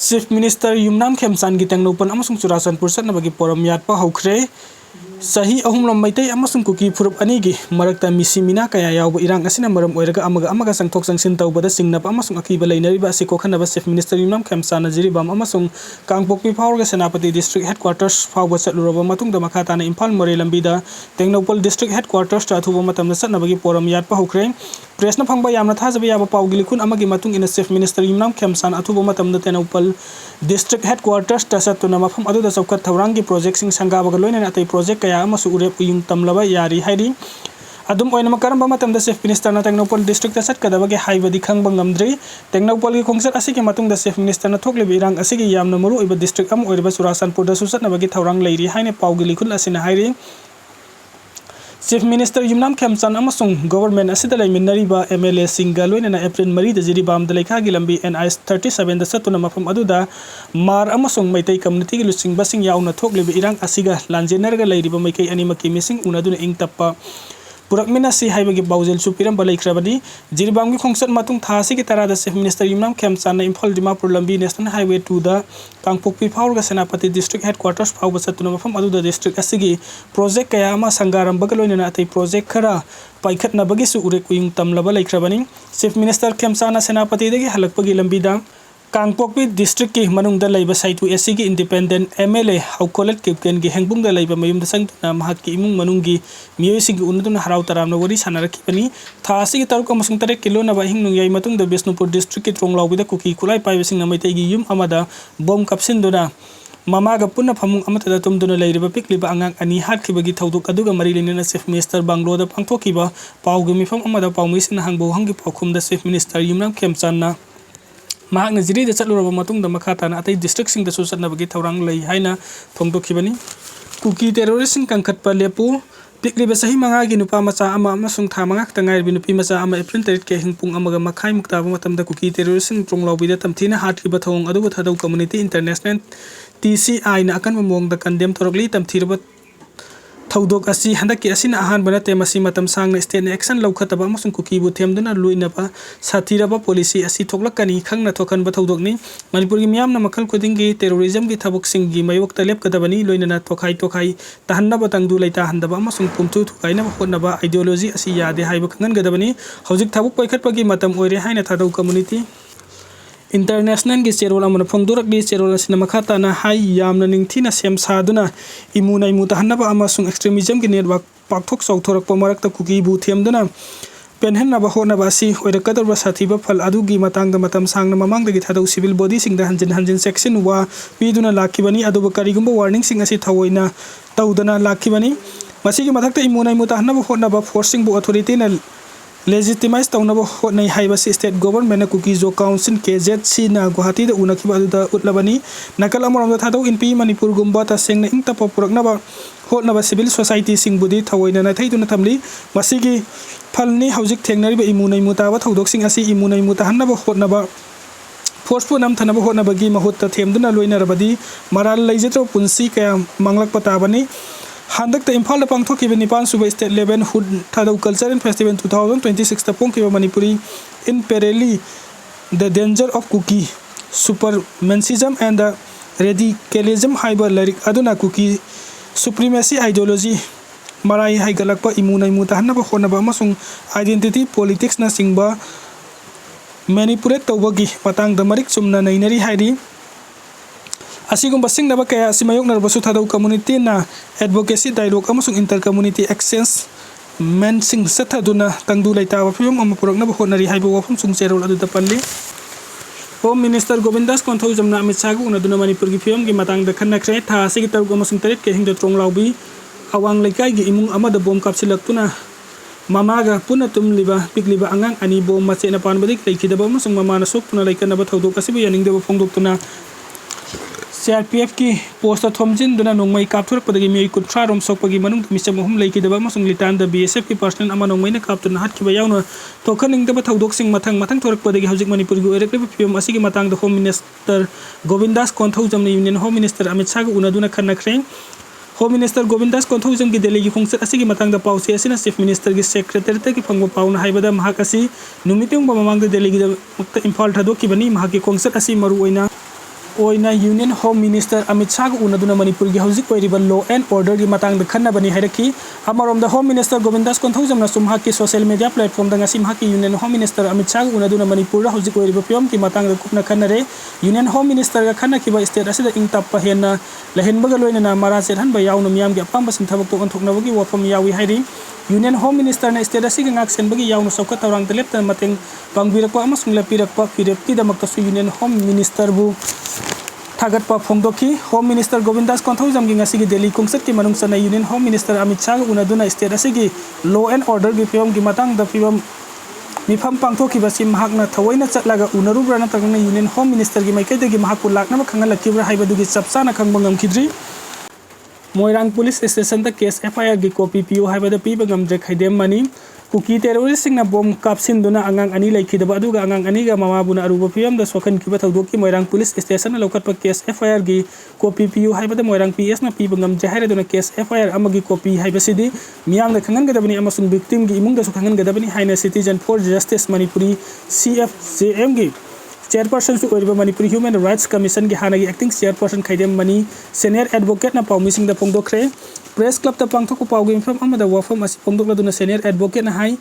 Chief Minister Yumnam Khemsan gi Tengnopan amasung Churachandpur satnabagi poram yatpa haukhre sahi ahumlam maitai amasung kuki phurup ani gi marakta misimina kaya yawba irang asina maram oiraga amaga sangthok sangsin tawbada singnapa amasung akiba leinariba asi kokhanaba Chief Minister Yumnam Khemsan jiribam amasung Kangpokpi Phaurga Senapati District Headquarters phawba chatluraba matungda makha tana Imphal More lambida Tengnopal District Headquarters ta thuba matamda satnabagi poram yatpa haukre Presna phangba yamna thajaba yaba pawgilikun amagi matung ina Chief Minister Yumnam Khemsan athuba matamda Tengnopal District Headquarters ta satuna mafam aduda chawkat thawrangi project sing sangabaga loinana atai project kaya amasu urep uyung tamlaba yari hairi adum oina makaramba matamda Chief Minister na Tengnopal District ta satkadabagi haibadi khangba ngamdri Tengnopal gi khongsat asigi matungda Chief Minister na thoklebi irang asigi yamna maru oiba district am oiriba Churachandpur da susatnabagi thawrang leiri haine pawgilikun asina hairi Chief Minister Yumnam Khemsan amasung government asida laiminariba MLA singa loinana April 3 da jiribam da leikha gi lambi NIS 37 da satuna mafam aduda mar amasung maitai community gi lusing basing yauna thoklebi irang asiga lanjenerga leiriba maikai animaki missing unaduna ingtappa purakmina si haibagi baujel supiram balaikrabadi jiribam gi khongsat matung thasi gi tarada Chief Minister Yumnam Khemsan na Imphal Dimapur lambi National Highway 2 da Kangpokpi Phaurga Senapati District Headquarters phawba satuna mafam aduda district asigi project kaya ama sangaram bagaloinana atai project khara paikhatna bagi su urek uyung tamlaba laikhrabani Chief Minister Khemsan na Senapati dagi halakpagi lambida Kangpokpi District ki manungda laiba saitu SC independent MLA haukolet kipken gi hengbungda laiba mayumda sangtuna mahakki imung manunggi mioi sigi unuduna harau taramna wari sanarakibani thasi gi taruk amasung 3 kilo na ba hingnung yai matungda Bisnupur District ki tronglawbida kuki kulai paibasing na maitai gi yum amada bom kapsinduna mamaga punna phamung amatada tumduna leiriba pikliba angang ani hatkibagi thauduk aduga mari lenina Chief Minister Bangloda pangthokiba pawgi mifam amada pawmisina hangbo hangi pawkhumda Chief Minister Yumnam Khemsan na mahakna jiri da chatluraba matungda makha tana atai district sing da susatnabagi thawrang lei haina phongdokhibani kuki terrorist sing kangkhatpa lepu pikliba sahi manga gi nupa macha ama amasung tha manga khtangai bi nupi macha ama April 3 ke hingpung amaga makhai muktaba matamda kuki terrorist sing tronglawbida tamthina hatliba thawng aduba Thadou Community International TCI na akan mamongda condemn torokli tamthiraba Thaudok asi handaki asina ahan banate masi matam sangna state action laukhataba amasung kuki bu themduna luinaba sathiraba policy asi thoklakani khangna thokan ba thaudok ni Manipur gi miyamna makhal kudingi terrorism gi thabuk sing gi mayok talep kadabani loinana thokhai tahanna ba tangdu laita handaba amasung pumtu thukaina honnaba ideology asi yade haiba khangan gadabani hojik thabuk paikhatpagi matam oire haina Thadou Community International gi cherol amana phongdurak di cherol asina makhata na hai yamna ningthina sem saduna imunai muta hanaba amasung extremism gi network pakthok sawthorak pamarakta kuki bu themduna penhenna ba hona ba si oirakadar ba sathiba phal adugi matangda matam sangna mamangdagi Thadou civil body singda hanjin section wa piduna lakhibani aduba karigumba warning sing asi thawoina tawdana lakhibani masigi mathakta imunai muta hanaba hona ba forcing bu authority na legitimize tawnaba hotnai haiba state government na Kuki Jo Council KZC na Guwahati da unakiba aduda utlabani nakal amoramda Thadou NP Manipur gumba ta sengna ingta papuraknaba hotnaba civil society singbudi thawoina na thaiduna thamli masigi phalni hojik thengnariba imunai mutaba thaudok sing asi imunai muta hannaba hotnaba forceful nam thanaba hotnaba gi mahutta themduna loinarabadi maral leijetro punsi kaya manglak patabani Handak ta Imphal da pangthokiba Nipan Suba State 11 Hood Thadou Cultural Festival 2026 ta pongkiba Manipuri in perili the danger of Kuki supremacism and the radicalism haiba lyric aduna Kuki supremacy ideology marai haigalakpa imunai muta hanaba honaba amasung identity politics na singba manipulate tawbagi matang da marik chumna nainari hairi asigumba singnaba kaya asimayoknarbasu Thadou Community na advocacy dialogue amasung inter community exchange mensing sathaduna tangdu laitaba phiyom amapuraknaba honari haiba wafum sung cherol aduda panli Home Minister Govindas Konthou jamna Amit Shah gu unaduna Manipur gi phiyom gi matang da khanakre tha asigi taruk amasung taret ke hingda tronglawbi awang laikai gi imung amada bom kapsilaktuna mamaga puna tumliba pikliba angang ani bom mache na panbadik laikidaba amasung mamana sokpuna laikanaba thaudok asibu yaningdaba phongdoktuna CRPF ki posta thomjin duna nongmai kapthurak padagi mioi kuthra rom sokpagi manung misam hum leikidaba amasung litan da BSF ki personal ama nongmai na kaptuna hatkiba yauna tokhaning daba thaudok sing mathang thorak padagi hojik Manipur gu erekle pm asigi matang da Home Minister Govindas Konthou jamna Union Home Minister Amit Shah gu unaduna khanakhreng Home Minister Govindas Konthou jam gi delegi khongsat asigi matang da pause asina Chief Minister gi secretary ta ki phangba pauna haibada mahak asi numitung ba mamang da delegi da Imphal thadok ki bani mahak ki khongsat asi maru oina ओइना union home minister Amit Shah उनदुना मणिपुर की हौजिक ओइरिबा law and order की मतंग द खन्नबनी हैरकी अमरोम होम मिनिस्टर गोविंदास कोंथौजमना सुमहा की सोशल मीडिया प्लेटफॉर्म द ngasi mahaki union home minister Amit Shah उनदुना मणिपुर हौजिक ओइरिबा फियम की मतंग द कुपना खन्नरे यूनियन होम मिनिस्टर का खन्ना किबा स्टेट असिदा इंगतप हेना लहेनबगा लोइना मारा सेरहनबा यावनो मियाम की अपाम बसिन थबक तो अंथोकनबगी वफम यावी हाइरि यूनियन होम मिनिस्टर ने स्टेट असिगा ngak senbagi यावनो सौका तौरांग तलेप मतंग पांगबिरकपा अमसुंग लपिरकपा फिरेपकी दमकतसु यूनियन होम मिनिस्टर बु थागतपा फोंदोकी होम मिनिस्टर गोविंदास कोंथौजमगी ngasi दिल्ली कुंगसत की मनुंग सना union home minister Amit Shah उनदुना स्टेट असिगी लॉ एंड ऑर्डर की फियम की मतंग द फियम मिफम पांथोखिबसि महाकना थवैना चटलागा उनरुब्रा नतगना यूनियन होम मिनिस्टर की माइकैदगी महाकु लाकनबा खंगलकिब्रा हाइबदुगी चपसाना खंगबा ngamkidri Moirang police station case FIR की कॉपी पियो हाइबद पीबा ngamdre खाइदेम मनी कुकी टेररिस्ट सिंगना बॉम कापसिनदुना अंगांग अनि लैखिदबा अदुगा अंगांग अनिगा मामाबुना अरुबा फियम द सोखन किबा थौदोकी मोइरांग पुलिस स्टेशन लौकटपा केस FIR की कॉपी पियो हाइबद मोइरांग PS ना पीबा ngamdre हाइरदुना केस FIR अमगी कॉपी हाइबसिदी मियाम द खंगनगदबनी अमसुन विक्टिम की इमुंग द खंगनगदबनी हाइना citizen for justice Manipuri CFJM की चेयरपर्सन सु ओइरिबा मणिपुरी ह्यूमन राइट्स कमीशन की हानागी acting chairperson Khaidem Mani senior advocate ना पाउमिसिंग द पोंगदोखरे प्रेस क्लब ता पांगथोक पाउगी इंफॉर्म अमदा वफम असि पोंगदोकलदुना सीनियर एडवोकेट ना हाई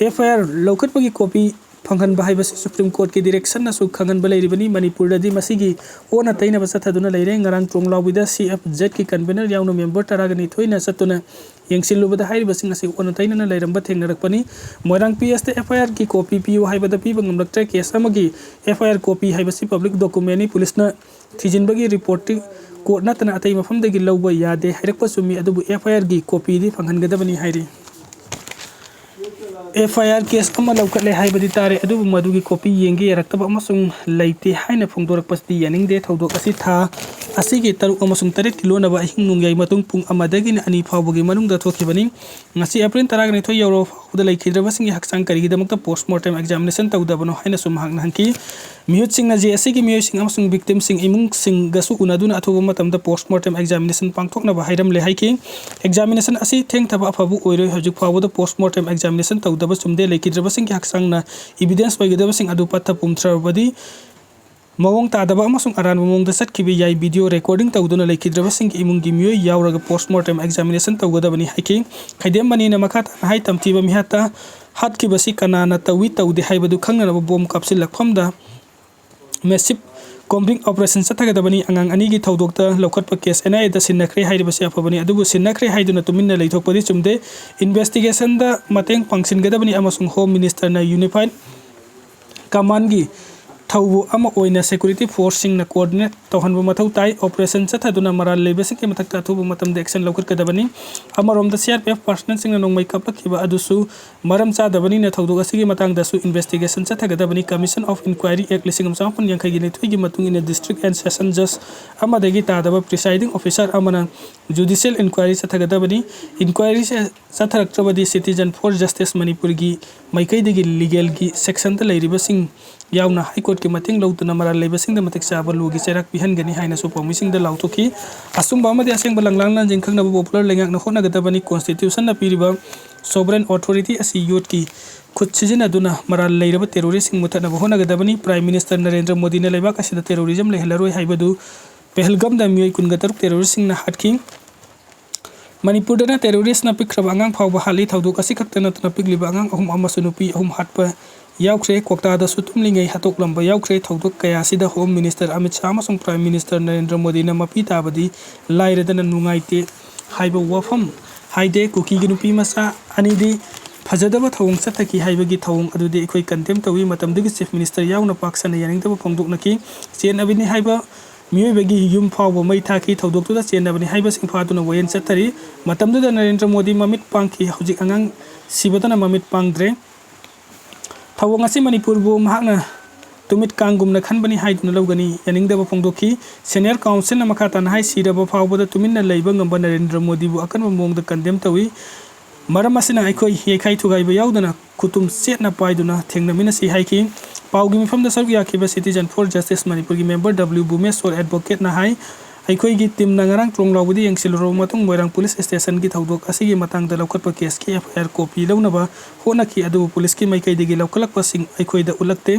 FIR लौकटपगी कॉपी फंगन बाहाइबसि सुप्रीम कोर्ट की डायरेक्शन ना सु खंगन बलैरिबनी मणिपुर ददी मसिगी ओना तैना बसथदुना लैरे ngarang tronglawida CFZ की कन्वेनर यावनो मेंबर तरागनी थोइना सतुना यंगसिलुबदा हाइरिबसिंग असि ओना तैना लैरंबा थेंगनरकपनी मोइरांग PS ते FIR की कॉपी पियो हाइबदा पीबा ngamlaktre केस अमगी FIR कॉपी हाइबसि पब्लिक डॉक्यूमेंट पुलिसना थिजिनबगी रिपोर्टिंग कोर्ट नतना अतै मफमदगी लौबा यादे हाइरकपा सुमी अदुबु FIR की कॉपी दी फंगनगदबनी हाइरि FIR केस अमा लौकले हाइबदी तारे अदुबु मदुगी कॉपी येंगे यरक्तबा अमसुंग लैते हाइना फोंदोरकपसदी यानिंगदे थौदोक असि था असिगे तरुक अमसुंग तरेक किलोनबा अहिंग नुंगयाई मतुंग पुंग अमदगिन अनि फावबगी मनुंगदा थोखिबनी ngasi April 12 यौरो फावदा लैखिद्रबसिंग हक्सांग करिगिदमक्ता पोस्टमार्टम एग्जामिनेशन तौदबनो हाइना सुम हांगना हंकी मिहुतसिंग ना JSC की मिहुतसिंग अमसुंग विक्टिम सिंग इमुंग सिंग गसु उनादुना अथोबा मतमदा पोस्टमार्टम एग्जामिनेशन पांगथोकनबा हाइरम ले हाइकी एग्जामिनेशन असि थेंगथबा अफबु ओइरोय हजुक फावदा पोस्टमार्टम एग्जामिनेशन तौदबा सुमदे लैखिद्रबसिंग हक्सांग ना एविडेंस ओइगदबसिंग अदु पत्था पुमथ्रबदी मवोंग तादबा अमसुंग अरान मवोंग दसटखिबि याई वीडियो रिकॉर्डिंग तौदुना लैखिद्रबसिंग इमुंगी मियोय यावरगा पोस्टमार्टम एग्जामिनेशन तौगदबनी हाइकी खैदेम मनीना मखाता हाइ तमथिबा मिहाता हातखिबसि कनाना तवी तौदे हाइबदु खंगनबा बॉम कापसिलखफमदा मेसिव कॉम्बिंग ऑपरेशन चथगदबनी अंगांग अनिगी थौदोकता लौकटपा केस NIA दा सिन्नखरे हाइरबसि अफबनी अदुबु सिन्नखरे हाइदुना तुमिन्ना लैथोकपदि चुमदे इन्वेस्टिगेशन दा मतेंग पांगसिनगदबनी अमसुंग होम मिनिस्टर ना यूनिफाइड कमांड की थौबु अमा ओइना सिक्योरिटी फोर्स सिंग ना कोऑर्डिनेट तौहनबु मथौ ताई ऑपरेशन चथदुना मराल लेबसिंग के मथक्ता अथुबु मतमदा एक्शन लौकटकदबनी अमरोमदा CRPF पर्सनल सिंग ना नोंमै कपलखिबा अदुसु मरम चादबनी ना थौदोक असिगी मतंगदसु इन्वेस्टिगेशन चथगदबनी कमीशन ऑफ इंक्वायरी एक्ट 1950 की मतुंग इन डिस्ट्रिक्ट एंड सेशन जज अमदगी तादबा प्रिसाइडिंग ऑफिसर अमना जुडिशियल इंक्वायरी चथगदबनी इंक्वायरी से चथरक्तबदी सिटीजन फॉर जस्टिस मणिपुर की माइकैदगी लीगल की सेक्शन द लैरिबसिंग यावना हाई कोर्ट की मतिंग लौतुना मराल लेबसिंग द मतिक चाबा लुगी चेराक पिहनगनी हाइना सु पमिसिंग द लाउथोकी असुंबा अमदि असेंग बलंगलांग लांजिंग खंगनबा पॉपुलर लेंगाक न होनगदबनी कॉन्स्टिट्यूशन ना पीरिबा सोवरेन अथॉरिटी असि यूथ की खुद सिजिनदुना मराल लैरबा टेररिस्ट सिंग मुथनबा होनगदबनी प्राइम मिनिस्टर नरेंद्र मोदी ने लेबाक असिदा टेररिज्म लेहलरोय हाइबदु पहलगाम दा मियोय कुनगतर टेररिस्ट सिंग ना हाटकी मणिपुर दना टेररिस्ट ना पिखरबा अंगांग फावबा हाली थौदोक असि खक्तना तना पिगलिबा अंगांग अहुम अमसु नुपी अहुम हाटपा याउख्रे कोक्तादा सुतुमलिंगै हातोकलंबा याउख्रे थौदोक कयासिदा होम मिनिस्टर अमित शाह अमसुंग प्राइम मिनिस्टर नरेंद्र मोदी ना मपी ताबदी लाइरदना नुंगाइते हाइबा वफम हाइदे कुकीगी नुपी मसा अनिदी फजदबा थौंग चथकी हाइबगी थौंग अदुदि एखोय कंटेम तवी मतमदगी चीफ मिनिस्टर याउना पाक्सना यानिंगदबा फोंदोकनकी चेनअबिनी हाइबा मियोबगी युम फावबा मै थाकी थौदोकतुदा चेनअबनी हाइबसिंग फादुना वयन चथरी मतमदुदा नरेंद्र मोदी ममित पांगकी हौजिक अंगांग सिबदना ममित पांगद्रे थौंग असि मणिपुर बु महाकना तुमित कांगुमना खनबनी हाइदुना लौगनी यानिंगदबा फोंदोकी सीनियर काउंसिल ना मखाताना हाइ सिरबा फावबदा तुमिन्ना लैबा ngamba नरेंद्र मोदी बु अकनबा मोंगदा कंडेम तवी मरम असिना अखोय येखाइ थुगाइबा याउदना खुतुम सेटना पाइदुना थेंगनमिनसि हाइकी पाउगी मिफमदा सरग याखिबा सिटीजन फॉर जस्टिस मणिपुर की मेंबर W बुमेश्वर एडवोकेट ना हाई ꯑꯩꯈꯣꯏꯒꯤ ꯇꯤꯝꯅ ꯉꯔꯥꯡ ꯇ꯭ꯔꯣꯡꯂꯥꯎꯕꯗ ꯌꯦꯡꯁꯤꯜꯂꯨꯔꯕ ꯃꯇꯨꯡ ꯃꯣꯏꯔꯥꯡ ꯄꯨꯂꯤꯁ ꯁ꯭ꯇꯦꯁꯟꯒꯤ ꯊꯧꯗꯣꯛ ꯑꯁꯤꯒꯤ ꯃꯇꯥꯡꯗ ꯂꯧꯈꯠꯄ ꯀꯦꯁꯀꯤ FIR ꯀꯣꯄꯤ ꯂꯧꯅꯕ ꯍꯣꯠꯅꯈꯤ ꯑꯗꯨꯕꯨ ꯄꯨꯂꯤꯁꯀꯤ ꯃꯥꯏꯀꯩꯗꯒꯤ ꯂꯧꯈꯠꯂꯛꯄꯁꯤꯡ ꯑꯩꯈꯣꯏꯗ ꯎꯠꯂꯛꯇꯦ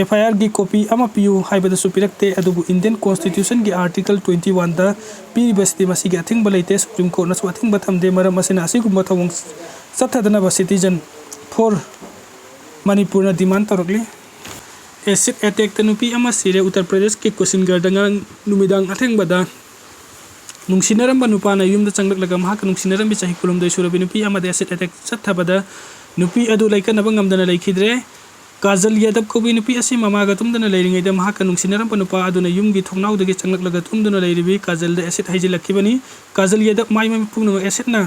FIRꯒꯤ ꯀꯣꯄꯤ ꯑꯃ ꯄꯤꯌꯨ ꯍꯥꯏꯕꯗꯁꯨ ꯄꯤꯔꯛꯇꯦ ꯑꯗꯨꯕꯨ ꯏꯟꯗꯤꯌꯟ ꯀꯣꯟꯁꯇꯤꯇ꯭ꯌꯨꯁꯟꯒꯤ ꯑꯥꯔꯇꯤꯀꯜ 21ꯗ ꯄꯤꯔꯤꯕꯁꯤꯗꯤ ꯃꯁꯤꯒꯤ ꯑꯊꯤꯡꯕ ꯂꯩꯇꯦ ꯁꯨꯄ꯭ꯔꯤꯝ ꯀꯣꯔꯠꯅꯁꯨ ꯑꯊꯤꯡꯕ ꯊꯝꯗꯦ ꯃꯔꯝ ꯑꯁꯤꯅ ꯑꯁꯤꯒꯨꯝꯕ ꯊꯧꯑꯣꯡ ꯆꯠꯊꯗꯅꯕ ꯁꯤꯇꯤꯖꯟ ꯐꯣꯔ ꯃꯅꯤꯄꯨꯔꯅ ꯗꯤꯃꯥꯟ ꯇꯧꯔꯛꯂꯤ ꯑꯦꯁꯤꯗ ꯑꯦꯇꯦꯛꯇ ꯅꯨꯄꯤ ꯑꯃ ꯁꯤꯔꯦ ꯎꯠꯇꯔ ꯄ꯭ꯔꯗꯦꯁꯀꯤ ꯀꯨꯁꯤꯟꯒꯔꯗ ꯉꯔꯥꯡ ꯅꯨꯃꯤꯗꯥꯡ ꯑꯊꯦꯡꯕꯗ ꯅꯨꯡꯁꯤꯅꯔꯝꯕ ꯅꯨꯄꯥꯅ ꯌꯨꯝꯗ ꯆꯪꯂꯛꯂꯒ ꯃꯍꯥꯛꯀ ꯅꯨꯡꯁꯤꯅꯔꯝꯕꯤ ꯆꯍꯤ 19 ꯁꯨꯔꯕꯤ ꯅꯨꯄꯤ ꯑꯃꯗ ꯑꯦꯁꯤꯗ ꯑꯦꯇꯦꯛ ꯆꯠꯊꯕꯗ ꯅꯨꯄꯤ ꯑꯗꯨ ꯂꯩꯀꯠꯅꯕ ꯉꯝꯗꯅ ꯂꯩꯈꯤꯗ꯭ꯔꯦ ꯀꯥꯖꯜ ꯌꯥꯗꯕ ꯀꯧꯕꯤ ꯅꯨꯄꯤ ꯑꯁꯤ ꯃꯃꯥꯒ ꯇꯨꯝꯗꯨꯅ ꯂꯩꯔꯤꯉꯩꯗ ꯃꯍꯥꯛꯀ ꯅꯨꯡꯁꯤꯅꯔꯝꯕ ꯅꯨꯄꯥ ꯑꯗꯨꯅ ꯌꯨꯝꯒꯤ ꯊꯣꯡꯅꯥꯎꯗꯒꯤ ꯆꯪꯂꯛꯂꯒ ꯇꯨꯝꯗꯨꯅ ꯂꯩꯔꯤꯕꯤ ꯀꯥꯖꯜꯗ ꯑꯦꯁꯤꯗ ꯍꯩꯖꯤꯜꯂꯛꯈꯤꯕꯅꯤ ꯀꯥꯖꯜ ꯌꯥꯗꯕ ꯃꯥꯏ ꯃꯃꯤꯠ ꯄꯨꯝꯅꯃꯛ ꯑꯦꯁꯤꯗꯅ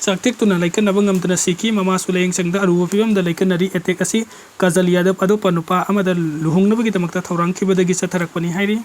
ꯆꯥꯛꯇꯦꯛꯇꯨꯅ ꯂꯩꯀꯠꯅꯕ ꯉꯝꯗꯅ ꯁꯤꯈꯤ ꯃꯃꯥꯁꯨ ꯂꯥꯌꯦꯡꯁꯪꯗ ꯑꯔꯨꯕ ꯐꯤꯕꯝꯗ ꯂꯩꯀꯠꯅꯔꯤ ꯑꯦꯇꯦꯛ ꯑꯁꯤ ꯀꯥꯖꯜ ꯌꯥꯗꯕ ꯑꯇꯣꯞꯄ ꯅꯨꯄꯥ ꯑꯃꯗ ꯂꯨꯍꯣꯡꯅꯕꯒꯤꯗꯃꯛꯇ ꯊꯧꯔꯥꯡꯈꯤꯕꯗꯒꯤ ꯆꯠꯊꯔꯛꯄꯅꯤ ꯍꯥꯏꯔꯤ